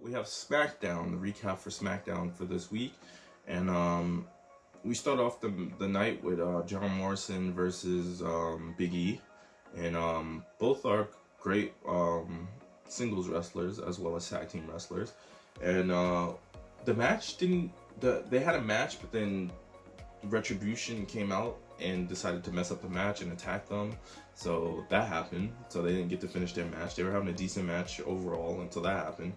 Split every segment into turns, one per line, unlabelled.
we have SmackDown, the recap for SmackDown for this week, and we start off the night with John Morrison versus Big E, and both are great singles wrestlers as well as tag team wrestlers, and the match didn't. They had a match, but then Retribution came out and decided to mess up the match and attack them. So that happened. So they didn't get to finish their match. They were having a decent match overall until that happened.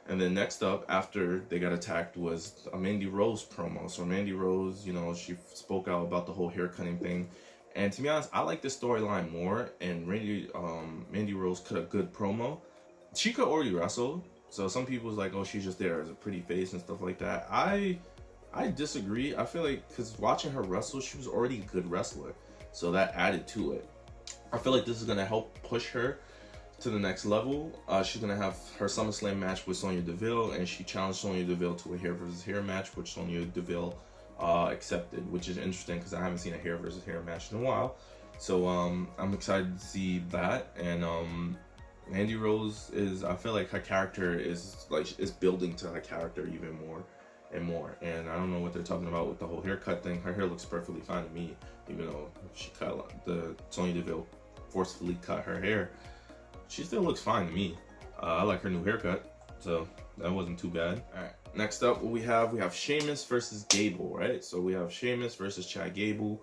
And then next up, after they got attacked, was a Mandy Rose promo. So Mandy Rose, she spoke out about the whole hair cutting thing. And to be honest, I like this storyline more. And Mandy Rose cut a good promo. She could already wrestle. So some people was like, oh, she's just there as a pretty face and stuff like that. I disagree. I feel like, because watching her wrestle, she was already a good wrestler. So that added to it. I feel like this is going to help push her to the next level. She's going to have her SummerSlam match with Sonya Deville, and she challenged Sonya Deville to a hair versus hair match, which Sonya Deville accepted, which is interesting because I haven't seen a hair versus hair match in a while. So I'm excited to see that. And Mandy Rose I feel like her character is building to her character even more and more. And I don't know what they're talking about with the whole haircut thing. Her hair looks perfectly fine to me, even though she Sonya Deville forcefully cut her hair. She still looks fine to me. I like her new haircut, so that wasn't too bad. All right, next up we have Sheamus versus Gable, right? So we have Sheamus versus Chad Gable,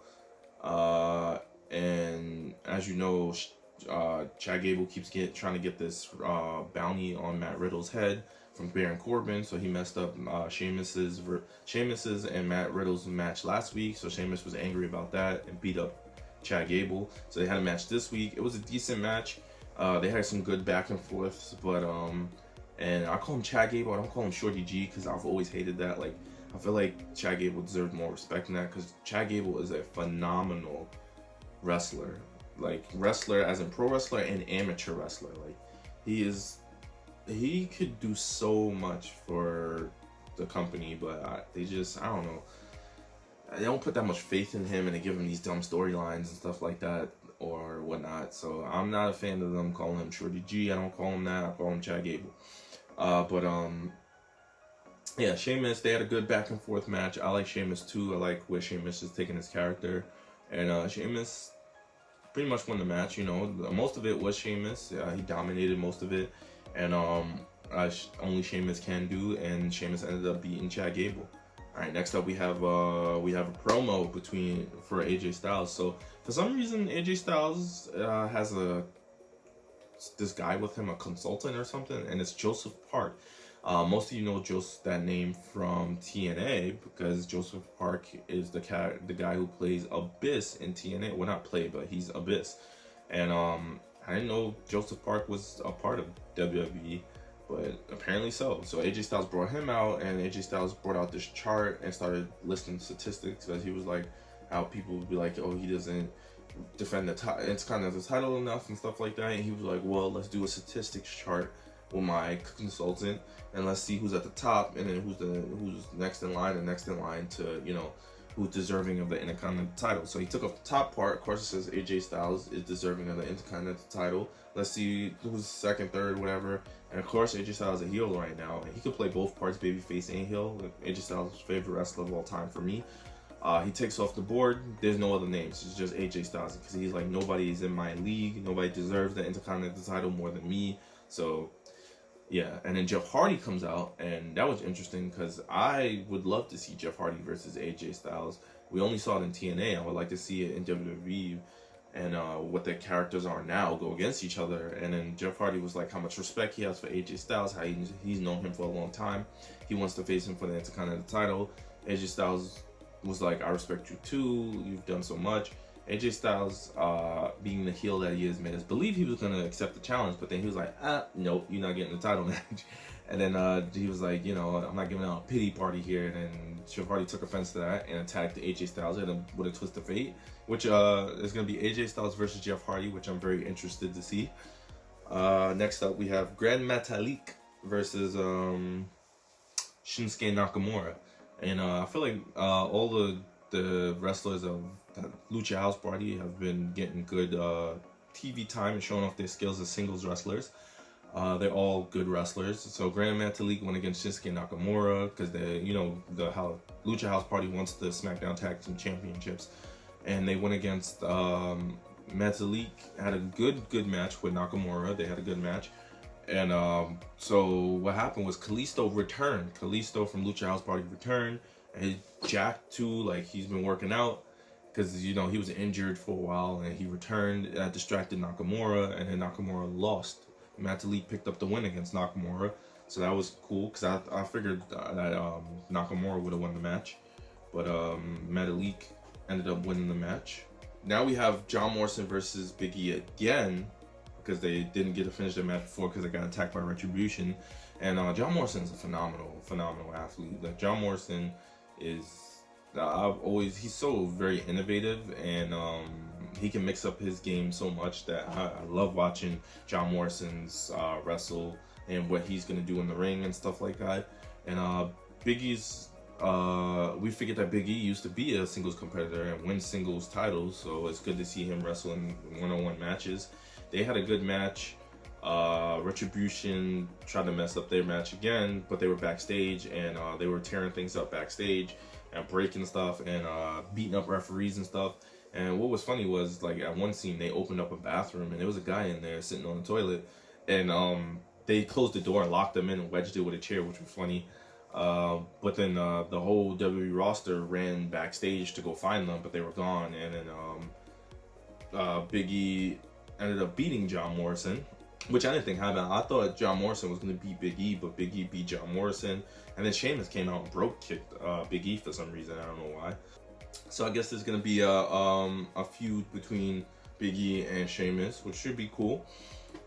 and as you know, Chad Gable keeps trying to get this bounty on Matt Riddle's head from Baron Corbin, so he messed up Sheamus's and Matt Riddle's match last week. So Sheamus was angry about that and beat up Chad Gable. So they had a match this week. It was a decent match. They had some good back and forths, but and I call him Chad Gable. I don't call him Shorty G because I've always hated that. Like, I feel like Chad Gable deserves more respect than that because Chad Gable is a phenomenal wrestler. Like, wrestler as in pro wrestler and amateur wrestler. Like, he could do so much for the company, but I don't know. They don't put that much faith in him, and they give him these dumb storylines and stuff like that or whatnot. So I'm not a fan of them calling him Shorty G. I don't call him that. I call him Chad Gable. Yeah, Sheamus, they had a good back and forth match. I like Sheamus too. I like where Sheamus is taking his character, and Sheamus pretty much won the match. Most of it was Sheamus. He dominated most of it, and only Sheamus can do, and Sheamus ended up beating Chad Gable. All right, next up we have a promo for AJ Styles. So for some reason AJ Styles has this guy with him, a consultant or something, and it's Joseph Park. Most of you know that name from TNA because Joseph Park is the guy who plays Abyss in TNA. Well, not play, but he's Abyss. And I didn't know Joseph Park was a part of WWE, but apparently so. So AJ Styles brought him out, and AJ Styles brought out this chart and started listing statistics because he was like, how people would be like, oh, he doesn't defend the title enough and stuff like that. And he was like, well, let's do a statistics chart with my consultant, and let's see who's at the top, and then who's next in line, and next in line to who's deserving of the Intercontinental title. So he took off the top part. Of course, it says AJ Styles is deserving of the Intercontinental title. Let's see who's second, third, whatever. And of course, AJ Styles is a heel right now, and he could play both parts, babyface and heel. AJ Styles' favorite wrestler of all time for me. He takes off the board. There's no other names. It's just AJ Styles because he's like, nobody's in my league. Nobody deserves the Intercontinental title more than me. So yeah, and then Jeff Hardy comes out, and that was interesting because I would love to see Jeff Hardy versus AJ Styles. We only saw it in TNA. I would like to see it in WWE, and what their characters are now go against each other. And then Jeff Hardy was like how much respect he has for AJ Styles, how he's known him for a long time. He wants to face him for the Intercontinental title. AJ Styles was like, I respect you too. You've done so much. AJ Styles, being the heel that he is, made us believe he was going to accept the challenge, but then he was like, nope, you're not getting the title match. And then he was like, I'm not giving out a pity party here. And then Jeff Hardy took offense to that and attacked AJ Styles with a twist of fate, which is going to be AJ Styles versus Jeff Hardy, which I'm very interested to see. Next up, we have Grand Metalik versus Shinsuke Nakamura. And I feel like all the wrestlers of Lucha House Party have been getting good TV time and showing off their skills as singles wrestlers. They're all good wrestlers. So Grand Metalik went against Shinsuke Nakamura because the Lucha House Party wants the SmackDown Tag Team Championships, and they went against Metalik. Had a good match with Nakamura. They had a good match, and so what happened was Kalisto returned. Kalisto from Lucha House Party returned, and jacked too. Like, he's been working out because he was injured for a while, and he returned. That distracted Nakamura, and then Nakamura lost. Metalik picked up the win against Nakamura, so that was cool because I figured that Nakamura would have won the match, but Metalik ended up winning the match. Now we have John Morrison versus Big E again because they didn't get to finish the match before because they got attacked by Retribution, and John Morrison is a phenomenal athlete. Like, John Morrison is he's so very innovative, and he can mix up his game so much that I love watching John Morrison's wrestle and what he's gonna do in the ring and stuff like that. And Big E's, we figured that Big E used to be a singles competitor and win singles titles, so it's good to see him wrestle in one-on-one matches. They had a good match. Retribution tried to mess up their match again, but they were backstage, and they were tearing things up backstage and breaking stuff and beating up referees and stuff. And what was funny was, like, at one scene they opened up a bathroom and there was a guy in there sitting on the toilet, and they closed the door and locked him in and wedged it with a chair, which was funny. But then the whole WWE roster ran backstage to go find them, but they were gone. And then Big E ended up beating John Morrison, which I didn't think happened. I thought John Morrison was going to beat Big E, but Big E beat John Morrison. And then Sheamus came out and kicked Big E for some reason. I don't know why. So I guess there's going to be a feud between Big E and Sheamus, which should be cool.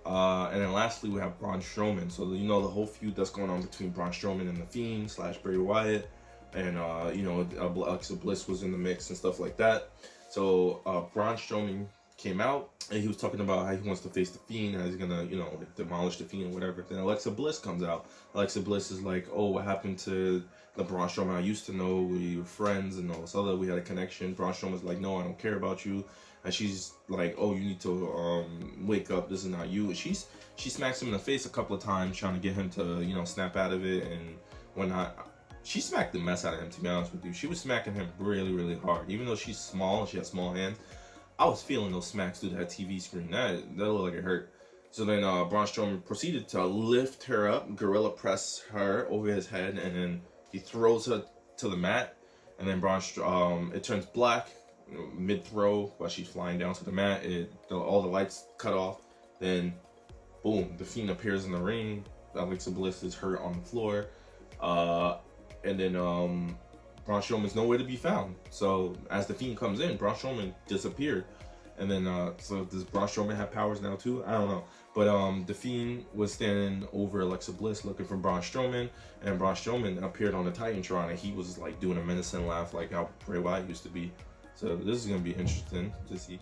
And then lastly, we have Braun Strowman. So, the whole feud that's going on between Braun Strowman and The Fiend / Bray Wyatt. And, Alexa Bliss was in the mix and stuff like that. So, Braun Strowman came out and he was talking about how he wants to face The Fiend, how he's gonna, demolish The Fiend or whatever. Then Alexa Bliss comes out. Alexa Bliss is like, oh, what happened to the Braun Strowman I used to know? We were friends and all this other. We had a connection. Braun Strowman's like, no, I don't care about you. And she's like, oh, you need to wake up. This is not you. And she smacks him in the face a couple of times, trying to get him to, snap out of it and whatnot. She smacked the mess out of him, to be honest with you. She was smacking him really, really hard. Even though she's small and she has small hands, I was feeling those smacks through that TV screen. That looked like it hurt. So then Braun Strowman proceeded to lift her up, gorilla press her over his head, and then he throws her to the mat. And then it turns black mid-throw while she's flying down to the mat. All the lights cut off. Then, boom, The Fiend appears in the ring. Alexa Bliss is hurt on the floor. And then Braun Strowman's nowhere to be found. So as The Fiend comes in, Braun Strowman disappeared. And then, so does Braun Strowman have powers now too? I don't know. But The Fiend was standing over Alexa Bliss looking for Braun Strowman. And Braun Strowman appeared on the Titantron, and he was like doing a menacing laugh like how Bray Wyatt used to be. So this is going to be interesting to see.